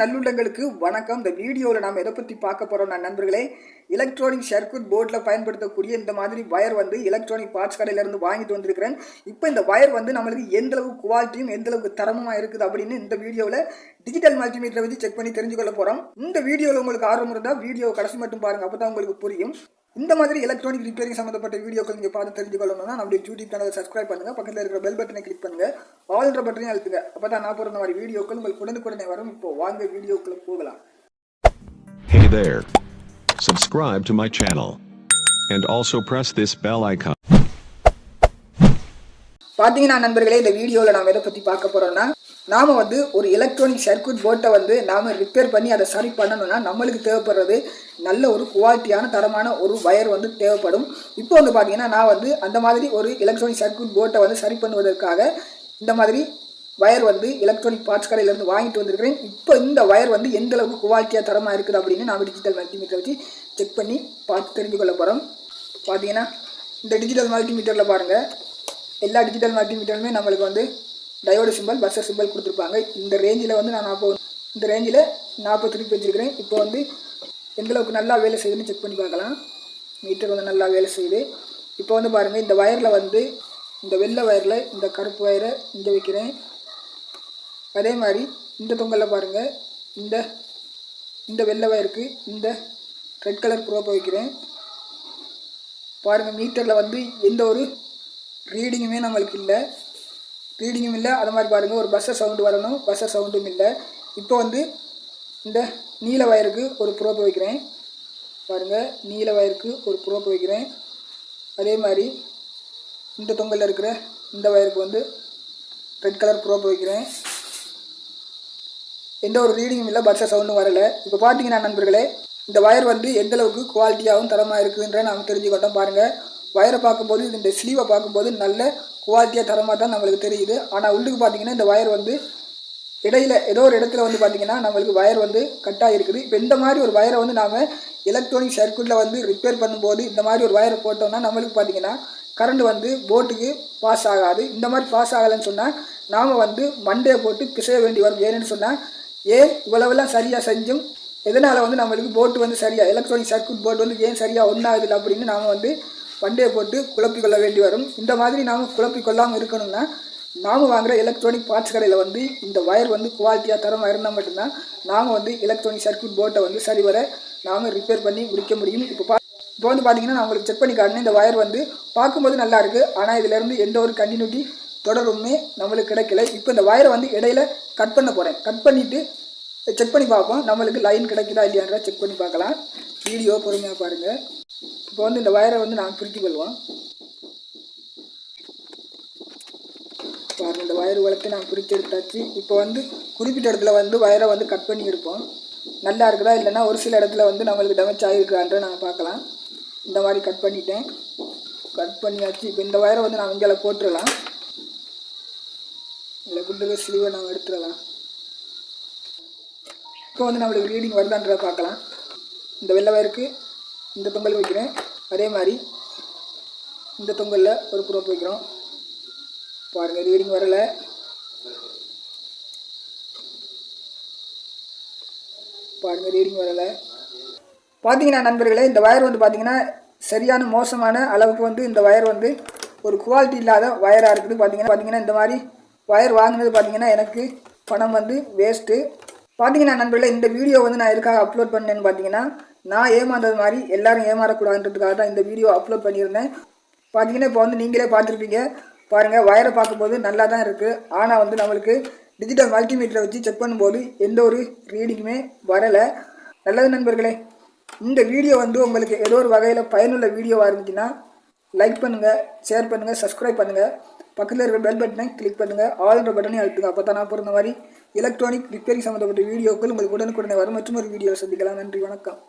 நல்லுள்ளங்களுக்கு வணக்கம். இந்த வீடியோவில் நாம் எதை பற்றி பார்க்க போகிறோம் நண்பர்களே, எலக்ட்ரானிக் சர்க்யூட் போர்டில் பயன்படுத்தக்கூடிய இந்த மாதிரி வயர் வந்து எலக்ட்ரானிக் பார்ட்ஸ் கடையிலேருந்து வாங்கிட்டு வந்திருக்கிறேன். இப்போ இந்த வயர் வந்து நம்மளுக்கு எந்த அளவுக்கு குவாலிட்டியும் எந்த அளவுக்கு தரமாக இருக்குது அப்படின்னு இந்த வீடியோவில் டிஜிட்டல் மல்டிமீட்டரை வச்சு செக் பண்ணி தெரிஞ்சுக்கொள்ள போகிறோம். இந்த வீடியோவில் உங்களுக்கு ஆர்வம் இருந்தால் வீடியோ கடைசி மட்டும் பாருங்கள், அப்போ தான் உங்களுக்கு புரியும். இந்த மாதிரி எலக்ட்ரானிக் ரிப்பேரிங் சம்மந்தப்பட்ட வீடியோக்கள் நீங்கள் பார்த்து தெரிஞ்சுக்கொள்ளணும்னா நம்மளுடைய யூடியூப் சேனலை சப்ஸ்கிரைப் பண்ணுங்கள், பக்கத்தில் இருக்கிற பெல் பட்டனை கிளிக் பண்ணுங்கள், ஆல்ன்ற பட்டனையும் அழுத்துங்க. அப்போ தான் நான் போகிற மாதிரி வீடியோக்கள் உங்களுக்கு உடனுக்குடனே வரும். இப்போ வாங்க வீடியோக்குள்ள போகலாம். Hey there. Subscribe to my channel and also press this bell icon. பார்த்தீங்கன்னா நண்பர்களே, இந்த வீடியோவில் நாம் எதை பற்றி பார்க்க போகிறோம்னா, நாம் வந்து ஒரு எலக்ட்ரானிக் சர்க்யூட் போர்ட்டை வந்து நாம் ரிப்பேர் பண்ணி அதை சரி பண்ணணும்னா நம்மளுக்கு தேவைப்படுறது நல்ல ஒரு குவாலிட்டியான தரமான ஒரு வயர் வந்து தேவைப்படும். இப்போ வந்து பார்த்தீங்கன்னா நான் வந்து அந்த மாதிரி ஒரு எலக்ட்ரானிக் சர்க்யூட் போர்ட்டை வந்து சரி பண்ணுவதற்காக இந்த மாதிரி வயர் வந்து எலக்ட்ரானிக் பார்ட்ஸ் கடையிலேருந்து வாங்கிட்டு வந்திருக்கிறேன். இப்போ இந்த வயர் வந்து எந்த அளவுக்கு குவாலிட்டியாக தரமாக இருக்குது அப்படின்னு நாம் டிஜிட்டல் மல்டிமீட்டரை வச்சு செக் பண்ணி பார்த்து தெரிஞ்சுக்கொள்ள போகிறோம். பார்த்தீங்கன்னா இந்த டிஜிட்டல் மல்டிமீட்டரில் பாருங்கள், எல்லா டிஜிட்டல் மல்டிமீட்டருமே நம்மளுக்கு வந்து டயோடு சிம்பிள், பஸ்ஸர் சிம்பிள் கொடுத்துருப்பாங்க. இந்த ரேஞ்சில் வந்து நான் இந்த ரேஞ்சில் 40 திருப்பி வச்சுருக்கிறேன். இப்போ வந்து எந்தளவுக்கு நல்லா வேலை செய்யுதுன்னு செக் பண்ணி பார்க்கலாம். மீட்டர் வந்து நல்லா வேலை செய்யுது. இப்போ வந்து பாருங்கள், இந்த வயரில் வந்து இந்த வெள்ளை வயரில் இந்த கருப்பு வயரை இங்கே வைக்கிறேன். அதே மாதிரி இந்த தொங்கலில் பாருங்கள், இந்த வெள்ளை வயருக்கு இந்த ரெட் கலர் ப்ரோப்பை வைக்கிறேன். பாருங்கள், மீட்டரில் வந்து எந்த ஒரு ரீடிங்குமே நம்மளுக்கு இல்லை, அது மாதிரி பாருங்கள், ஒரு பஸ்ஸர் சவுண்டு வரணும், பஸ்ஸர் சவுண்டும் இல்லை. இப்போ வந்து இந்த நீல வயருக்கு ஒரு ப்ரோப்பை வைக்கிறேன். பாருங்கள், நீல வயருக்கு ஒரு ப்ரோப்பை வைக்கிறேன். அதே மாதிரி இந்த தொங்கலில் இருக்கிற இந்த வயருக்கு வந்து ரெட் கலர் ப்ரோப்பை வைக்கிறேன். எந்த ஒரு ரீடிங்கும் இல்லை, பஸ்ஸர் சவுண்டும் வரலை. இப்போ பார்த்தீங்கன்னா நண்பர்களே, இந்த வயர் வந்து எந்தளவுக்கு குவாலிட்டியாகவும் தரமாக இருக்குதுன்ற நாம் தெரிஞ்சுக்கிட்டோம். பாருங்கள், வயரை பார்க்கும்போது இந்த ஸ்லீவை பார்க்கும்போது நல்ல குவாலிட்டியாக தரமாக தான் நம்மளுக்கு தெரியுது. ஆனால் உள்ளுக்கு பார்த்தீங்கன்னா இந்த வயர் வந்து இடையில ஏதோ ஒரு இடத்துல வந்து பார்த்தீங்கன்னா நம்மளுக்கு வயர் வந்து கட்டாக இருக்குது. இப்போ இந்த மாதிரி ஒரு வயரை வந்து நாம் எலக்ட்ரானிக் சர்க்யூட்டில் வந்து ரிப்பேர் பண்ணும்போது இந்த மாதிரி ஒரு வயரை போட்டோம்னா நம்மளுக்கு பார்த்தீங்கன்னா கரண்ட் வந்து போட்டுக்கு பாஸ் ஆகாது. இந்த மாதிரி பாஸ் ஆகலைன்னு சொன்னால் நாம் வந்து மண்டையை போட்டு பிசைய வேண்டி வரும். ஏன்னு சொன்னால் இவ்வளவெல்லாம் சரியாக செஞ்சும் எதனால் வந்து நம்மளுக்கு போட்டு வந்து சரியாக எலக்ட்ரானிக் சர்க்யூட் போர்டு வந்து ஏன் சரியாக ஒன்றாகுதில்லை அப்படின்னு நாம் வந்து வண்டியை போட்டு குழப்பிக்கொள்ள வேண்டி வரும். இந்த மாதிரி நாம் குழப்பிக்கொள்ளாமல் இருக்கணும்னா நாம் வாங்குகிற எலக்ட்ரானிக் பார்ட்ஸ் கடையில் வந்து இந்த வயர் வந்து குவாலிட்டியாக தரமாக இருந்தால் மட்டும்தான் நாம் வந்து எலக்ட்ரானிக் சர்க்யூட் போர்ட்டை வந்து சரிவர நாம் ரிப்பேர் பண்ணி முடிக்க முடியும். இப்போ வந்து பார்த்தீங்கன்னா நான் உங்களுக்கு செக் பண்ணி காட்டினேன். இந்த வயர் வந்து பார்க்கும்போது நல்லா இருக்குது, ஆனால் இதிலேருந்து எந்த ஒரு கண்டினியூட்டி தொடருமே நம்மளுக்கு கிடைக்கல. இப்போ இந்த வயரை வந்து இடையில கட் பண்ண போகிறேன். கட் பண்ணிவிட்டு செக் பண்ணி பார்ப்போம், நம்மளுக்கு லைன் கிடைக்குதா இல்லையான்ற செக் பண்ணி பார்க்கலாம். வீடியோ பொறுமையாக பாருங்கள். இப்போ வந்து இந்த வயரை வந்து நான் பிரித்து கொள்வோம். பாருங்கள், இந்த வயர் வளர்த்து நான் பிரித்து எடுத்தாச்சு. இப்போ வந்து குறிப்பிட்ட இடத்துல வந்து வயரை வந்து கட் பண்ணி எடுப்போம். நல்லா இருக்குதா இல்லைன்னா ஒரு சில இடத்துல வந்து நம்மளுக்கு டேமேஜ் ஆகிருக்கான்ற நாங்கள் பார்க்கலாம். இந்த மாதிரி கட் பண்ணிட்டேன், கட் பண்ணியாச்சு. இப்போ இந்த வயரை வந்து நான் இங்கே போட்டுடலாம். இல்லை குண்டுல ஸ்லீவை நாங்கள் எடுத்துடலாம். இப்போ வந்து நம்மளுக்கு ரீடிங் வருதான்றதை பார்க்கலாம். இந்த வெள்ளை வயருக்கு இந்த தொங்கல் வைக்கிறேன். அதே மாதிரி இந்த தொங்கலில் ஒரு ப்ரோப் வைக்கிறோம். பாருங்கள், ரீடிங் வரலை. பாருங்கள், ரீடிங் வரலை. பார்த்தீங்கன்னா நண்பர்களே, இந்த வயர் வந்து பார்த்தீங்கன்னா சரியான மோசமான அளவுக்கு வந்து இந்த வயர் வந்து ஒரு குவாலிட்டி இல்லாத வயராக இருக்குது. பார்த்தீங்கன்னா இந்த மாதிரி வயர் வாங்கினது பார்த்தீங்கன்னா எனக்கு பணம் வந்து வேஸ்ட்டு. பார்த்தீங்கன்னா நண்பர்களே, இந்த வீடியோ வந்து நான் எதுக்காக அப்லோட் பண்ணேன்னு பார்த்தீங்கன்னா, நான் ஏமாந்தது மாதிரி எல்லாரும் ஏமாறக்கூடாதுன்றதுக்காக தான் இந்த வீடியோ அப்லோட் பண்ணியிருந்தேன். பார்த்தீங்கன்னா இப்போ வந்து நீங்களே பார்த்துருப்பீங்க. பாருங்கள், வயரை பார்க்கும்போது நல்லா தான் இருக்குது, ஆனால் வந்து நம்மளுக்கு டிஜிட்டல் மல்டிமீட்டரை வச்சு செக் பண்ணும்போது எந்த ஒரு ரீடிங்குமே வரலை. நல்லது நண்பர்களே, இந்த வீடியோ வந்து உங்களுக்கு ஏதோ ஒரு வகையில் பயனுள்ள வீடியோவாக இருந்துச்சுன்னா லைக் பண்ணுங்கள், ஷேர் பண்ணுங்கள், சப்ஸ்கிரைப் பண்ணுங்கள், பக்கத்தில் இருக்கிற பெல் பட்டனை கிளிக் பண்ணுங்கள், ஆல்ன்ற பட்டனையும் அழுத்துங்க. அப்போ தான் நான் போகிற மாதிரி எலக்ட்ரானிக் ரிப்பேரிங் சம்மந்தப்பட்ட வீடியோக்கள் உங்களுக்கு உடனுக்குடனே வரும். மற்றும் ஒரு வீடியோவில் சந்திக்கலாம். நன்றி, வணக்கம்.